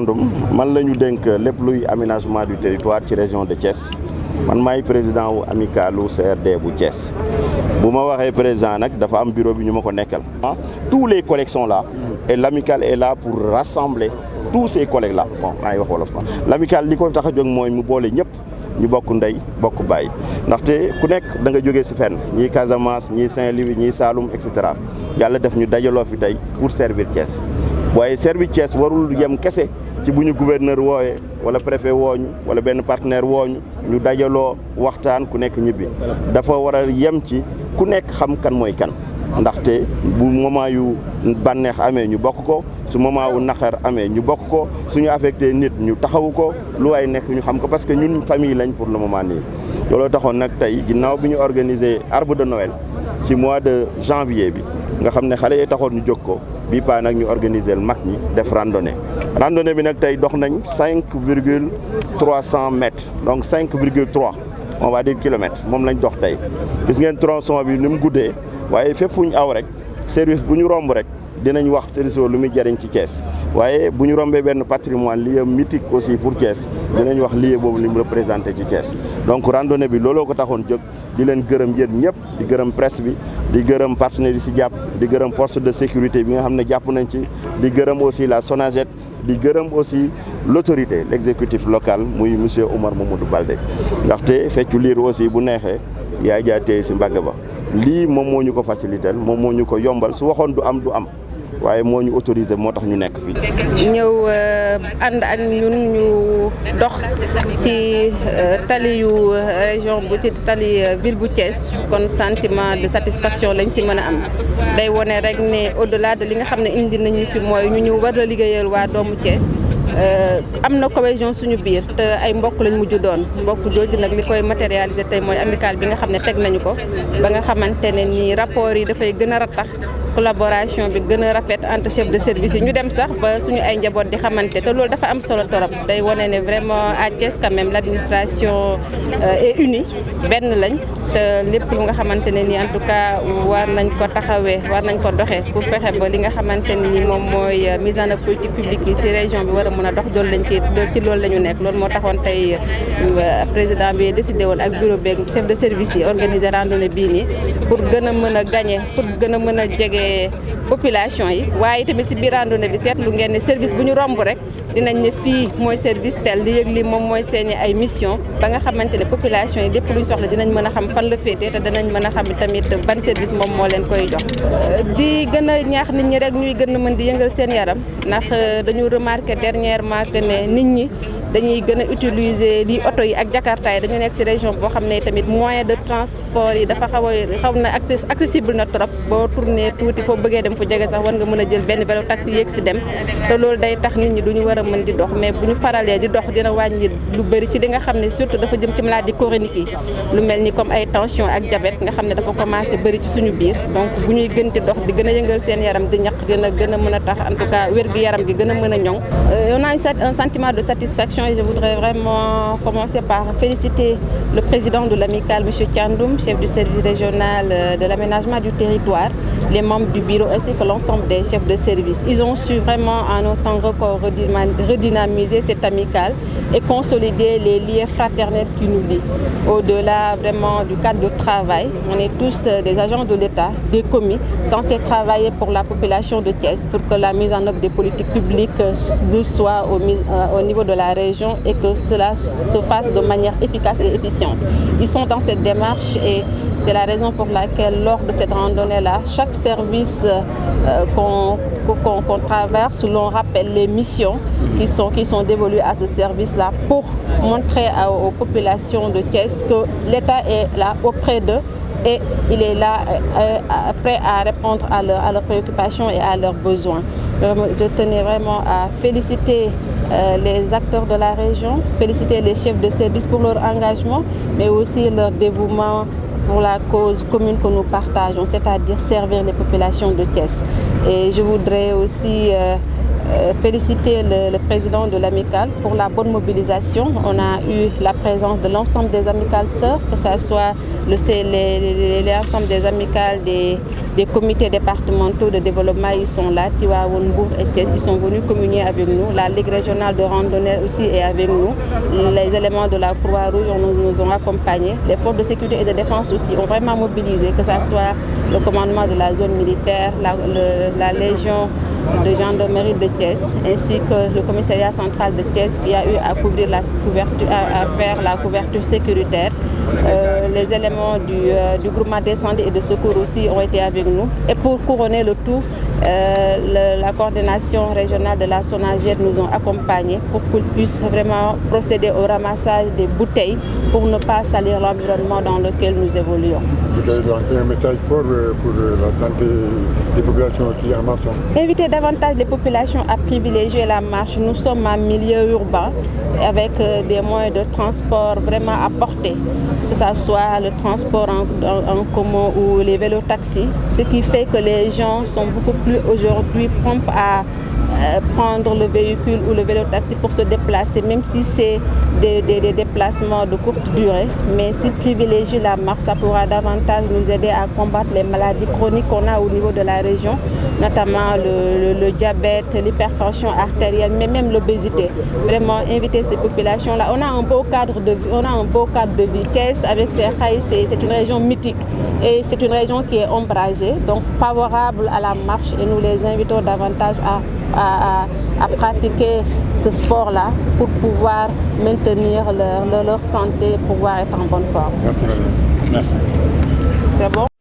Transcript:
Thiandoum man la ñu dénk lépp luy aménagement du territoire ci région de Thiès man maay président wu amicalu CRD bu Thiès bu ma waxee président nag dafa am bureau bi ñu ma ko nekkal. Tous les collègues sont là et l'amicale est là pour rassembler tous ces collègues là bon maa ngi wax wolof l'amicale li ko tax a jóg mooy mu boole ñëpp ñu bokk ndey bokk baay ndaxte ku nekk da nga jógee si fenn ñii Casamance ñii Saint-Louis ñii Saloum et cetera yàlla def ñu dajaloo fi tey pour servir Thiès waaye servir Thiès warul yem kese ci bu ñu gouverneur wooyee wala préfet wooñu wala benn partenaire wooñu ñu dajaloo waxtaan ku nekk ñibbi dafa war a yem ci ku nekk xam kan mooy kan ndaxte bu moment yu bànneex amee ñu bokk ko su moment wu naqar amee ñu bokk ko suñu affecté nit ñu taxawu ko lu waay nekk ñu xam ko parce que ñun famille lañ pour le moment nii looloo taxoon nag tey ginnaaw bi ñu organiser arbre de Noël ci mois de janvier bi nga xam ne xale yi taxoon ñu jóg ko bii paa nag ñu organiser mag ñi def randonnée bi nag tey dox nañ 5,300 mètres donc 5,3 on va dire kilomètres moom lañ dox tey gis ngeen tronçon bi ni mu guddee waaye fépp fu ñu aw rek service bu ñu romb rek dinañ wax service lu muy jëriñ ci Thiès waaye bu ñu rombee benn patrimoine lieu mythique aussi pour Thiès dinañ wax lieu boobu li mu représenté ci Thiès donc randonnée bi looloo ko taxoon jóg di leen gërëm yéen ñëpp di gërëm presse bi di gërëm partenaires yi si jàpp di gërëm force de sécurité bi nga xam ne jàpp nañ ci di gërëm aussi la SONAGED di gërëm aussi l'autorité l'exécutif local muy monsieur Oumar Mamadou Baldé ndaxte feccu liir aussi bu neexee yaay jaatee si mbagg ba lii moom moo ñu ko faciliter moom moo ñu ko yombal su waxoon du am waaye moo ñu autorisé moo tax ñu nekk fii. ñëw ànd ak ñun ñu dox ci tali yu région bu ci tali ville bu Thiès kon sentiment de satisfaction lañ si mën a am day wone rek ne au-delà de li nga xam ne indi nañu fi mooy ñu war a liggéeyal waa doomu Thiès. am na cohésion suñu biir te ay mbokk lañ mujj doon mbokk jooju nag li koy matérialiser tey mooy amicale bi nga xam ne teg nañu ko ba nga xamante ne nii rapport yi dafay gën a rattax collaboration bi gën a rafet entre chef de service yi ñu dem sax ba suñu ay njaboot di xamante te loolu dafa am solo torop day wane ne vraiment à Thiès quand même l'administration est unie benn lañ te lépp lu nga xamante ne nii en tout cas war nañ ko taxawee war nañ ko doxee pour fexe ba li nga xamante ne nii moom mooy mise en œuvre politique publique yi ci région bi war a mën a dox dool lañ ci loolu la ñu nekk loolu moo taxoon tey président bi décidé woon ak bureau beeg chef de service yi organiser randonnée bii nii pour gën a mën a gagner pour gën a mën a jege population yi waaye tamit ci biir randonnée bi seetlu ngeen ne service bu ñu romb rek dinañ ne fii mooy service tel di yëg li moom mooy seeni ay mission ba nga xamante ne population yi lépp luñ soxla dinañ mën a xam fan la féetee te danañ mën a xam tamit ban service moom moo leen koy jox. di gën a ñaax nit ñi rek ñuy gën a mën di yëngal seen yaram ndax dañu remarqué dernièrement que ne nit ñi dañuy gën a utiliser lii oto yi ak jakarta yi dañu nekk ci région boo xam ne tamit moyen de transport yi dafa xaw na accessible na trop boo tourné tuuti foo bëggee dem fu jege sax war nga mën a jël benn vélo taxi yéeg ci dem te loolu day tax nit ñi duñu war a mën di dox mais bu ñu faralee di dox dina wàññi lu bëri ci li nga xam ne surtout dafa jëm ci maladie chronique yi lu mel ni comme ay tension ak diabète nga xam ne dafa commencé bëri ci suñu biir donc bu ñuy gën di dox di gën a yëngal seen yaram di ñaq dina gën a mën a tax en tout cas wér-gu-yaram gi gën a mën a ñoŋ. On a un sentiment de satisfaction et je voudrais vraiment commencer par féliciter le président de l'amicale, M. Thiandoum, chef du service régional de l'aménagement du territoire, les membres du bureau ainsi que l'ensemble des chefs de service. Ils ont su vraiment en un temps record redynamiser cette amicale et consolider les liens fraternels qui nous lient. Au-delà vraiment du cadre de travail, on est tous des agents de l'État, des commis, censés travailler pour la population de Thiès, pour que la mise en œuvre des politiques publiques soit au niveau de la région et que cela se fasse de manière efficace et efficiente. Ils sont dans cette démarche et c'est la raison pour laquelle lors de cette randonnée-là, chaque service qu'on traverse, l'on rappelle les missions qui sont dévolues à ce service-là pour montrer aux populations de Thiès que l'État est là auprès d'eux et il est là prêt à répondre à leurs préoccupations et à leurs besoins. Je tenais vraiment à féliciter les acteurs de la région, féliciter les chefs de service pour leur engagement, mais aussi leur dévouement pour la cause commune que nous partageons, c'est-à-dire servir les populations de Thiès. Et je voudrais aussi féliciter le président de l'amicale pour la bonne mobilisation. On a eu la présence de l'ensemble des amicales sœurs, que ce soit l'ensemble des amicales des comités départementaux de développement, ils sont là, Tivaouane, Mbour et Thiès, ils sont venus communier avec nous. La Ligue régionale de randonnée aussi est avec nous. Les éléments de la Croix-Rouge nous ont accompagnés. Les forces de sécurité et de défense aussi ont vraiment mobilisé, que ce soit le commandement de la zone militaire, la Légion de gendarmerie de Thiès, ainsi que le commissariat central de Thiès qui a eu à couvrir à faire la couverture sécuritaire. Les éléments du groupement d'incendie et de secours aussi ont été avec nous. Et pour couronner le tout, la coordination régionale de la SONAGED nous ont accompagnés pour qu'ils puissent vraiment procéder au ramassage des bouteilles pour ne pas salir l'environnement dans lequel nous évoluons. Vous avez lancé un message fort pour la santé des populations aussi en marchant. Inviter davantage les populations à privilégier la marche. Nous sommes en milieu urbain avec des moyens de transport vraiment à portée, que ce soit le transport en commun ou les vélos-taxis, ce qui fait que les gens sont beaucoup plus aujourd'hui prompts à prendre le véhicule ou le vélo-taxi pour se déplacer, même si c'est des déplacements de courte durée. Mais s'ils privilégient la marche, ça pourra davantage nous aider à combattre les maladies chroniques qu'on a au niveau de la région, notamment le diabète, l'hypertension artérielle, mais même l'obésité. Vraiment inviter ces populations-là. On a un beau cadre de vie. Thiès, avec ses rails, c'est une région mythique et c'est une région qui est ombragée, donc favorable à la marche, et nous les invitons davantage à pratiquer ce sport-là pour pouvoir maintenir leur santé et pouvoir être en bonne forme. Merci. C'est bon?